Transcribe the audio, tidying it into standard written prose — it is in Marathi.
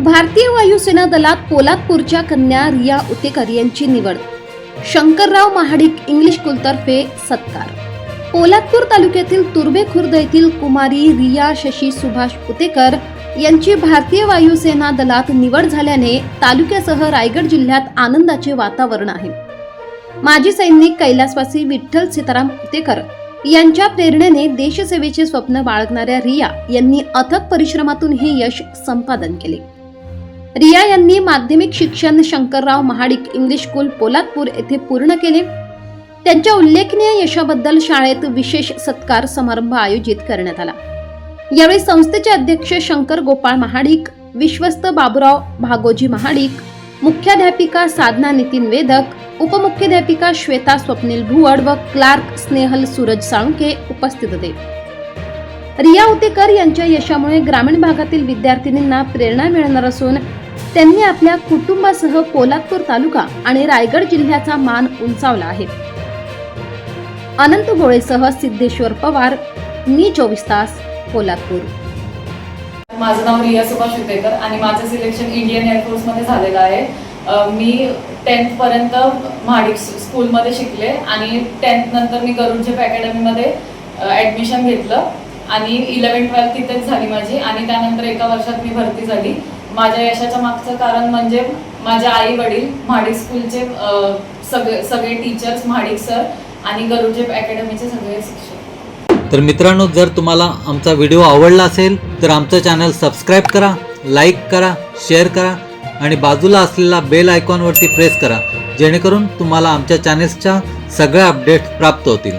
भारतीय वायुसेना दलात पोलादपूरच्या कन्या रिया उतेकर यांची निवड. शंकरराव महाडिक इंग्लिश स्कूलतर्फे सत्कार. पोलादपूर तालुक्यातील तुर्भे खुर्द येथील कुमारी रिया शशी सुभाष उतेकर यांची भारतीय वायुसेना दलात निवड झाल्याने तालुक्यासह रायगड जिल्ह्यात आनंदाचे वातावरण आहे. माजी सैनिक कैलासवासी विठ्ठल सीताराम उतेकर यांच्या प्रेरणेने देशसेवेचे स्वप्न बाळगणाऱ्या रिया यांनी अथक परिश्रमातून हे यश संपादन केले. रिया यांनी माध्यमिक शिक्षण शंकरराव महाडिक इंग्लिश स्कूल पोलादपूर येथे पूर्ण केले. त्यांच्या उल्लेखनीय यशाबद्दल शाळेत विशेष सत्कार समारंभ आयोजित करण्यात आला. यावेळी संस्थेचे अध्यक्ष शंकर गोपाळ महाडिक, विश्वस्त बाबूराव भागोजी महाडिक, मुख्याध्यापिका साधना नितीन वेदक, उपमुख्याध्यापिका श्वेता स्वप्नील भुवड व क्लार्क स्नेहल सूरज साळुंके उपस्थित होते. रिया उतेकर यांच्या यशामुळे ग्रामीण भागातील विद्यार्थिनींना प्रेरणा मिळणार असून त्यांनी आपल्या कुटुंबासह पोलादपूर तालुका आणि रायगड जिल्ह्याचा मान उंचावला आहे. अनंत गोळेसह सिद्धेश्वर पवार, मी 24 तास, पोलादपूर. माझं नाव रिया सुभाष उतेकर आणि माझं सिलेक्शन इंडियन एअरफोर्स मध्ये झालेलं आहे. मी 10th पर्यंत महाडिक स्कूलमध्ये शिकले आणि 10th नंतर मी गरुडझेप अकॅडमीमध्ये ॲडमिशन घेतलं आणि 11th-12th तिथेच झाली माझी आणि त्यानंतर एका वर्षात मी भरती झाली. माझ्या यशाच्या मागचं कारण म्हणजे माझे आई वडील, महाडिक स्कूलचे सगळे टीचर्स, महाडिक सर आणि गरुडझेप अकॅडमीचे सगळे शिक्षक. तर मित्रांनो, जर तुम्हाला आमचा व्हिडिओ आवडला असेल तर आमचं चॅनल सबस्क्राईब करा, लाईक करा, शेअर करा आणि बाजूला असलेला बेल आयकॉनवरती प्रेस करा, जेणेकरून तुम्हाला आमच्या चॅनेल्सच्या सगळ्या अपडेट्स प्राप्त होतील.